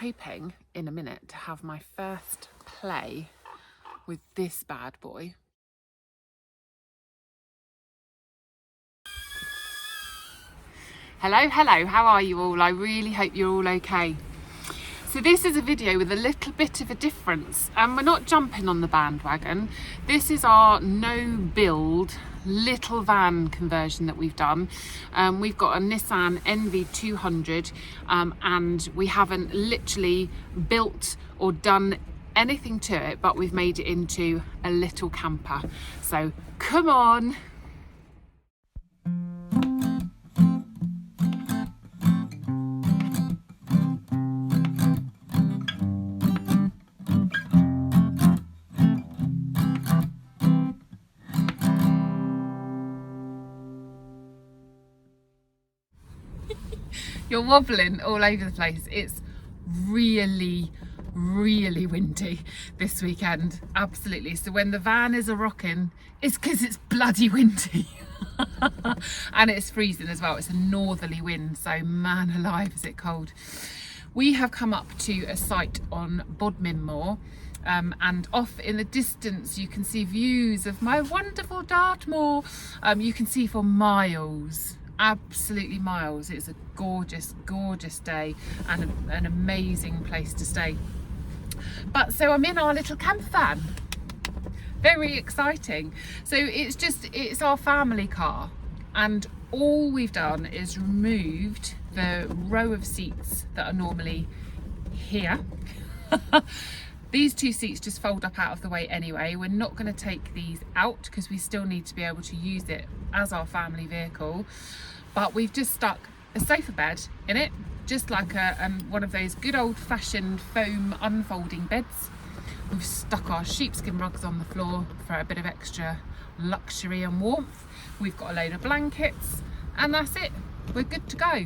hoping in a minute to have my first play with this bad boy. Hello, how are you all? I really hope you're all okay. So this is a video with a little bit of a difference, and we're not jumping on the bandwagon. This is our no-build little van conversion that we've done. We've got a Nissan NV200 and we haven't literally built or done anything to it, but we've made it into a little camper. So come on. You're wobbling all over the place. It's really windy this weekend, absolutely. So when the van is a rocking, it's because it's bloody windy. And it's freezing as well. It's a northerly wind, so man alive is it cold. We have come up to a site on Bodmin Moor, and off in the distance you can see views of my wonderful Dartmoor. You can see for miles, absolutely miles. It's a gorgeous day and an amazing place to stay. But so I'm in our little camper van, very exciting. So it's our family car, and all we've done is removed the row of seats that are normally here. These two seats just fold up out of the way anyway. We're not going to take these out because we still need to be able to use it as our family vehicle. But we've just stuck a sofa bed in it, just like one of those good old-fashioned foam unfolding beds. We've stuck our sheepskin rugs on the floor for a bit of extra luxury and warmth. We've got a load of blankets, and that's it. We're good to go.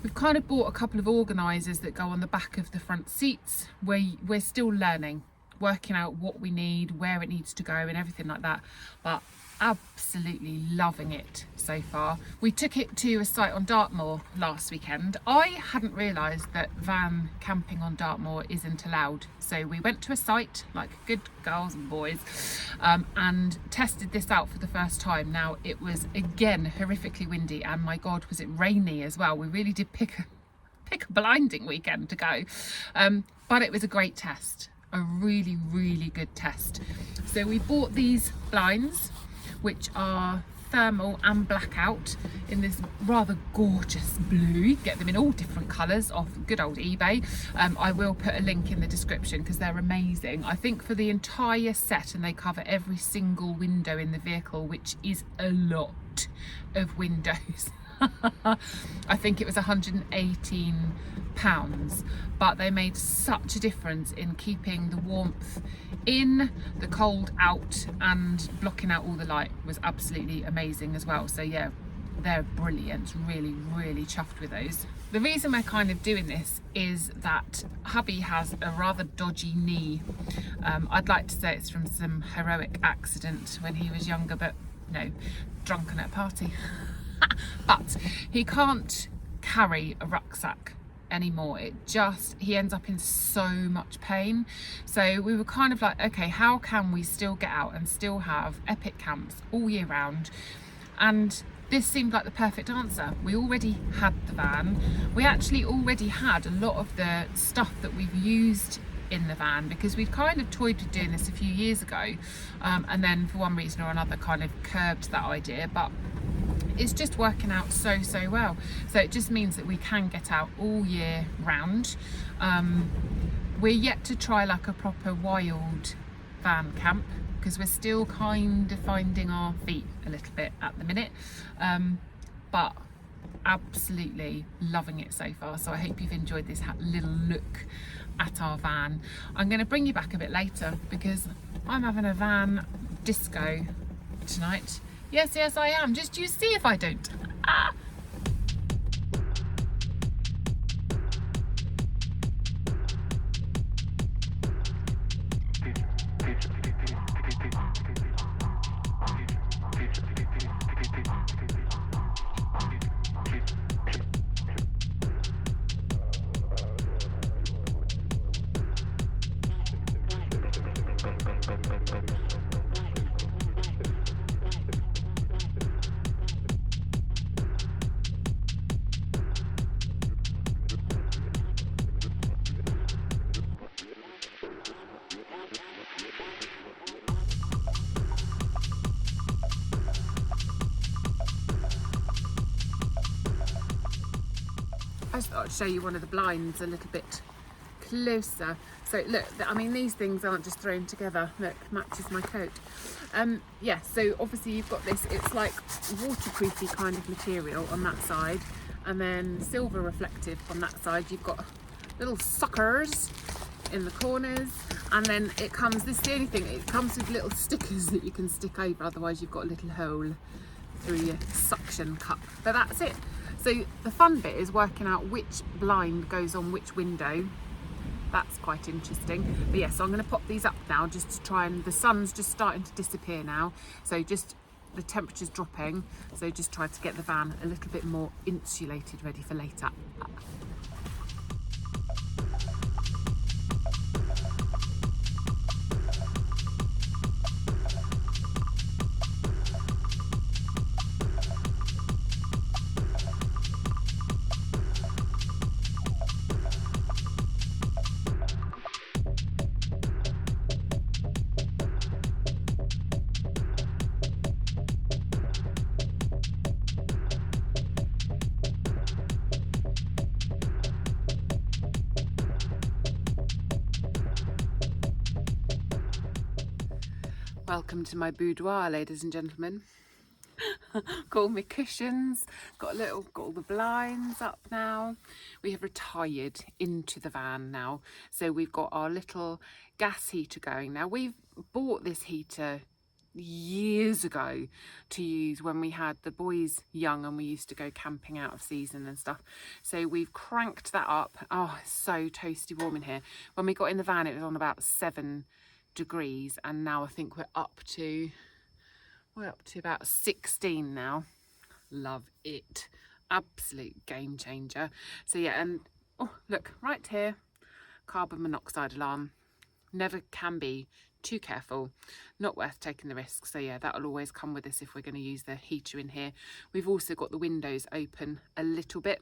We've kind of bought a couple of organisers that go on the back of the front seats. We're still learning, working out what we need, where it needs to go and everything like that, but absolutely loving it so far. We took it to a site on Dartmoor last weekend. I hadn't realised that van camping on Dartmoor isn't allowed, so we went to a site like good girls and boys and tested this out for the first time. Now it was again horrifically windy, and my god was it rainy as well. We really did pick a blinding weekend to go, but it was a great test, a really good test. So we bought these blinds, which are thermal and blackout in this rather gorgeous blue. You get them in all different colours off good old eBay. I will put a link in the description because they're amazing. I think for the entire set, and they cover every single window in the vehicle, which is a lot of windows. I think it was £118, but they made such a difference in keeping the warmth in, the cold out, and blocking out all the light was absolutely amazing as well. So yeah, they're brilliant. Really chuffed with those. The reason we're kind of doing this is that hubby has a rather dodgy knee. I'd like to say it's from some heroic accident when he was younger, but no, drunken at a party. But he can't carry a rucksack anymore. He ends up in so much pain. So we were kind of like, okay, how can we still get out and still have epic camps all year round? And this seemed like the perfect answer. We already had the van. We actually already had a lot of the stuff that we've used in the van, because we'd kind of toyed with doing this a few years ago, and then for one reason or another kind of curbed that idea, but it's just working out so well. So it just means that we can get out all year round. We're yet to try like a proper wild van camp because we're still kind of finding our feet a little bit at the minute, but absolutely loving it so far. So I hope you've enjoyed this little look at our van. I'm going to bring you back a bit later because I'm having a van disco tonight. Yes, I am. Just you see if I don't. Ah. I just thought I'd show you one of the blinds a little bit closer. So look, I mean, these things aren't just thrown together. Look, matches my coat. Yeah, so obviously you've got this, it's like waterproofy kind of material on that side, and then silver reflective on that side. You've got little suckers in the corners, and then it comes, this is the only thing, it comes with little stickers that you can stick over, otherwise you've got a little hole through your suction cup. But that's it. So the fun bit is working out which blind goes on which window. That's quite interesting. But yes, so I'm going to pop these up now just to try, and the sun's just starting to disappear now. So just the temperature's dropping. So just try to get the van a little bit more insulated, ready for later. Welcome to my boudoir, ladies and gentlemen. Got all my cushions, got all the blinds up now. We have retired into the van now. So we've got our little gas heater going now. We've bought this heater years ago to use when we had the boys young and we used to go camping out of season and stuff. So we've cranked that up. Oh, it's so toasty warm in here. When we got in the van, it was on about 7 degrees, and now I think we're up to about 16 now. Love it. Absolute game changer. So yeah, and oh look, right here, carbon monoxide alarm. Never can be too careful, not worth taking the risk. So yeah, that'll always come with us if we're going to use the heater in here. We've also got the windows open a little bit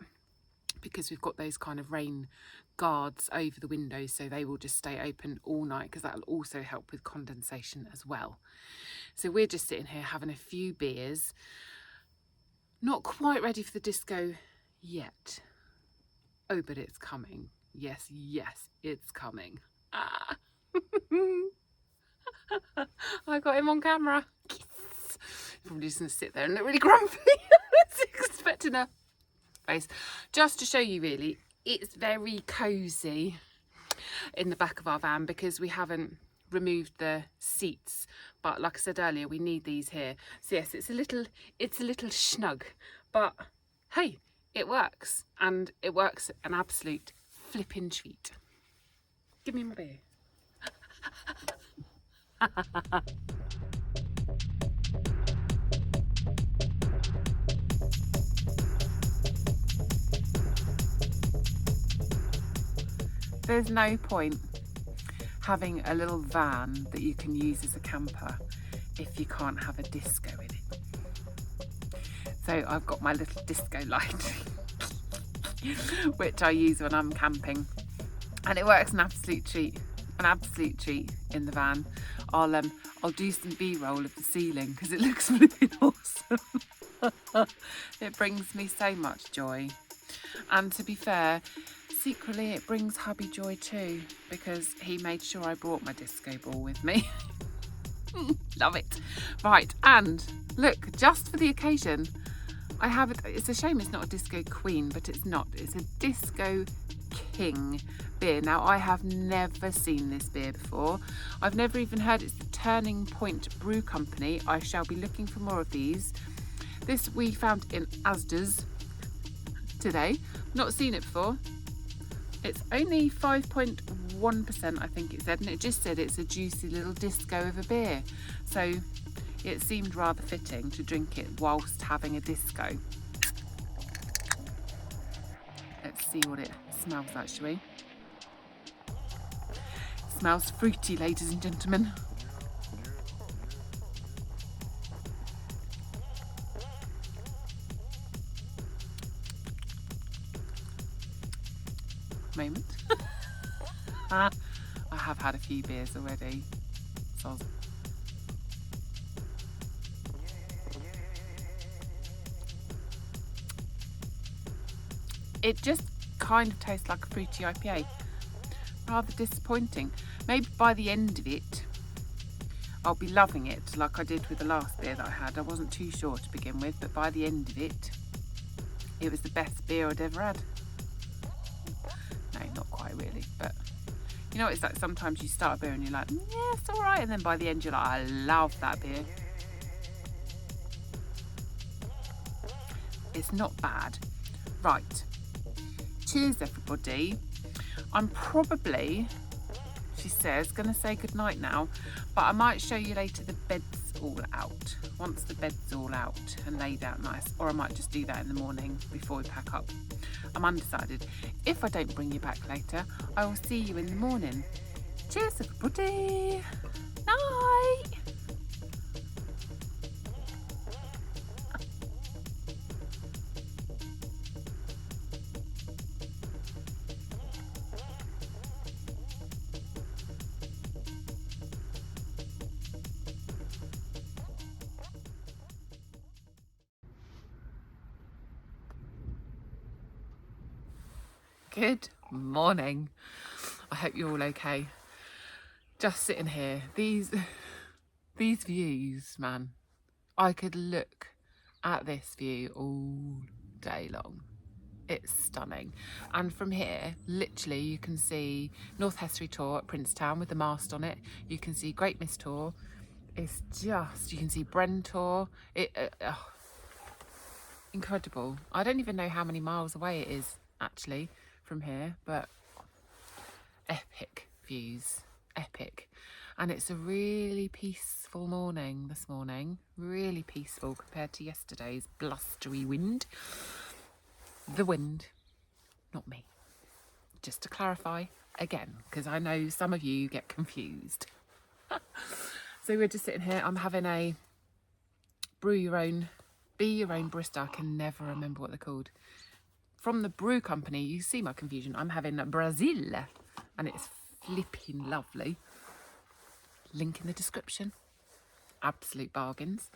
because we've got those kind of rain guards over the windows, so they will just stay open all night, because that'll also help with condensation as well. So we're just sitting here having a few beers, not quite ready for the disco yet. Oh, but it's coming. Yes, it's coming. Ah. I got him on camera. Yes. Probably just gonna sit there and look really grumpy. I was expecting a face. Just to show you, really, it's very cosy in the back of our van because we haven't removed the seats, but like I said earlier, we need these here. So yes, it's a little snug, but hey, it works, and it works an absolute flipping treat. Give me my beer. There's no point having a little van that you can use as a camper if you can't have a disco in it. So I've got my little disco light which I use when I'm camping, and it works an absolute treat in the van. I'll do some B-roll of the ceiling because it looks flipping awesome. It brings me so much joy, and to be fair, secretly it brings hubby joy too, because he made sure I brought my disco ball with me. Love it. Right, and look, just for the occasion, I have it. It's a shame it's not a disco queen, but it's not. It's a disco king beer. Now, I have never seen this beer before. I've never even heard it's the Turning Point Brew Company. I shall be looking for more of these. This we found in Asda's today. Not seen it before. It's only 5.1%, I think it said, and it just said it's a juicy little disco of a beer. So it seemed rather fitting to drink it whilst having a disco. Let's see what it smells like, shall we? It smells fruity, ladies and gentlemen. moment. I have had a few beers already. So it just kind of tastes like a fruity IPA. Rather disappointing. Maybe by the end of it, I'll be loving it like I did with the last beer that I had. I wasn't too sure to begin with, but by the end of it, it was the best beer I'd ever had. No, not quite really, but you know, it's like sometimes you start a beer and you're like, yeah, it's all right. And then by the end, you're like, I love that beer. It's not bad. Right. Cheers, everybody. I'm probably, she says, going to say goodnight now, but I might show you later the bed's all out. Once the bed's all out and laid out nice, or I might just do that in the morning before we pack up. I'm undecided. If I don't bring you back later, I will see you in the morning. Cheers, everybody. Night. Good morning. I hope you're all okay. Just sitting here. These views, man. I could look at this view all day long. It's stunning. And from here, literally, you can see North Hessery Tor at Princetown with the mast on it. You can see Great Mist Tor. It's just, you can see Bren Tor. Incredible. I don't even know how many miles away it is, actually, from here, but epic views, epic. And it's a really peaceful morning this morning, really peaceful compared to yesterday's blustery wind. The wind, not me. Just to clarify again, because I know some of you get confused. So we're just sitting here. I'm having a be your own barista. I can never remember what they're called. From the brew company, you see my confusion. I'm having Brazil, and it's flipping lovely. Link in the description. Absolute bargains.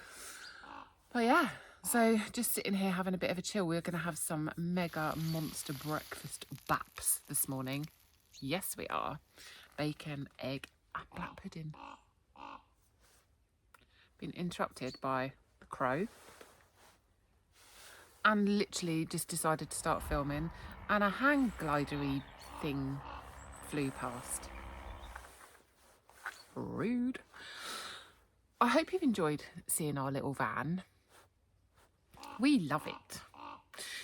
But yeah, so just sitting here having a bit of a chill. We're going to have some mega monster breakfast baps this morning. Yes, we are. Bacon, egg, and black pudding. Been interrupted by the crow. And literally just decided to start filming, and a hang glidery thing flew past. Rude. I hope you've enjoyed seeing our little van. We love it.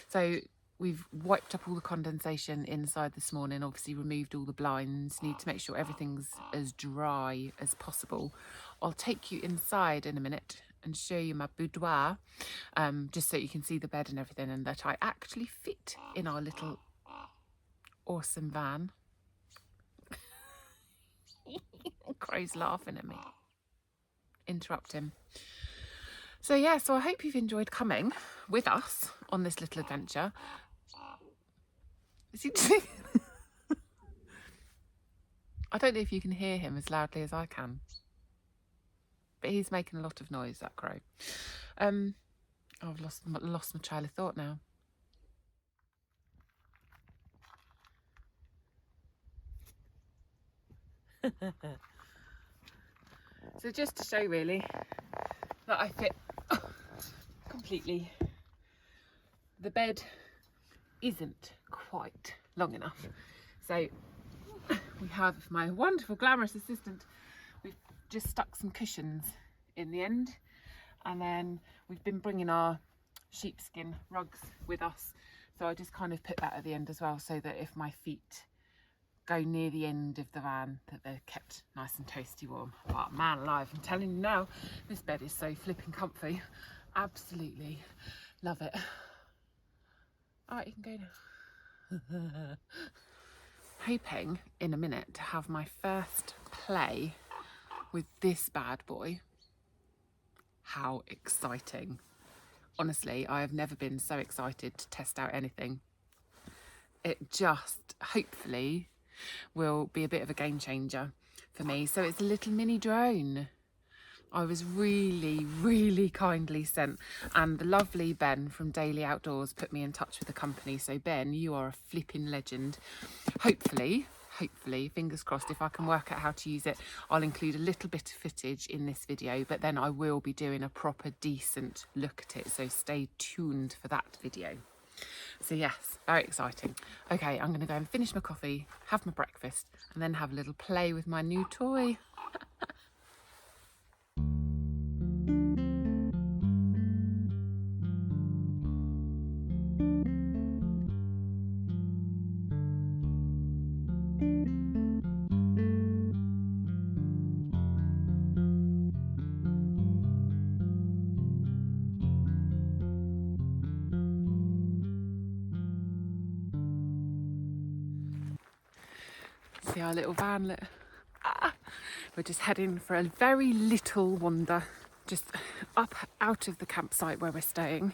So we've wiped up all the condensation inside this morning, obviously removed all the blinds, need to make sure everything's as dry as possible. I'll take you inside in a minute and show you my boudoir, just so you can see the bed and everything, and that I actually fit in our little awesome van. Crow's laughing at me. Interrupt him. So yeah, so I hope you've enjoyed coming with us on this little adventure. Is he I don't know if you can hear him as loudly as I can, but he's making a lot of noise, that crow. I've lost my trail of thought now. So just to show really that I fit completely. The bed isn't quite long enough. So we have my wonderful glamorous assistant. We've just stuck some cushions in the end, and then we've been bringing our sheepskin rugs with us, so I just kind of put that at the end as well, so that if my feet go near the end of the van, that they're kept nice and toasty warm. But man alive, I'm telling you now, this bed is so flipping comfy. Absolutely love it. All right, you can go now. Hoping in a minute to have my first play with this bad boy. How exciting. Honestly, I have never been so excited to test out anything. it just hopefully will be a bit of a game changer for me. So it's a little mini drone. I was really kindly sent, and the lovely Ben from Daily Outdoors put me in touch with the company. So Ben, you are a flipping legend. Hopefully, fingers crossed, if I can work out how to use it, I'll include a little bit of footage in this video, but then I will be doing a proper decent look at it. So stay tuned for that video. So yes, very exciting. Okay, I'm going to go and finish my coffee, have my breakfast, and then have a little play with my new toy. See our little van. We're just heading for a very little wander, just up out of the campsite where we're staying,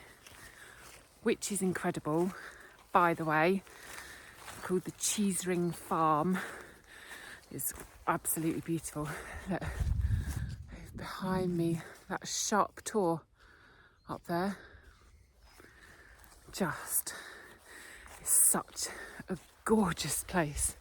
which is incredible, by the way. Called the Cheese Ring Farm. It's absolutely beautiful. Look, behind me, that sharp tor up there. Just is such a gorgeous place.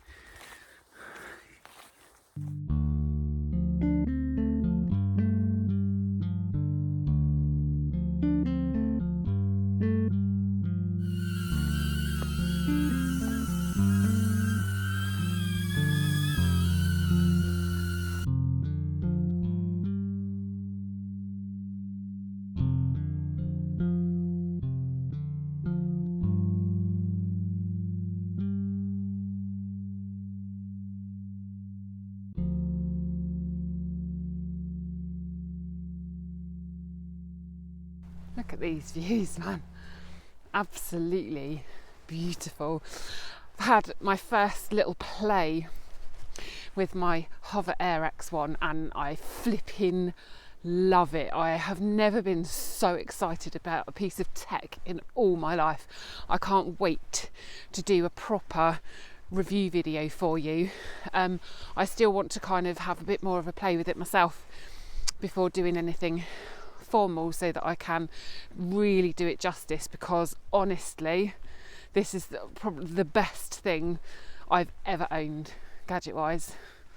Look at these views, man. Absolutely beautiful. I've had my first little play with my HOVERAir X1 and I flipping love it. I have never been so excited about a piece of tech in all my life. I can't wait to do a proper review video for you. I still want to kind of have a bit more of a play with it myself before doing anything formal, so that I can really do it justice, because honestly this is probably the best thing I've ever owned gadget wise.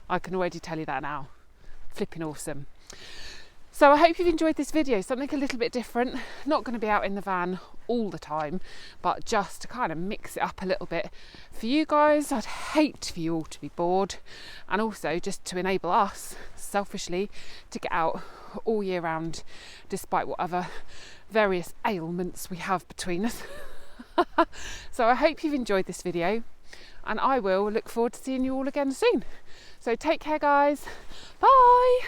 I can already tell you that now. Flipping awesome. So I hope you've enjoyed this video, something a little bit different. Not going to be out in the van all the time, but just to kind of mix it up a little bit for you guys. I'd hate for you all to be bored, and also just to enable us selfishly to get out all year round, despite whatever various ailments we have between us. So I hope you've enjoyed this video, and I will look forward to seeing you all again soon. So take care, guys. Bye.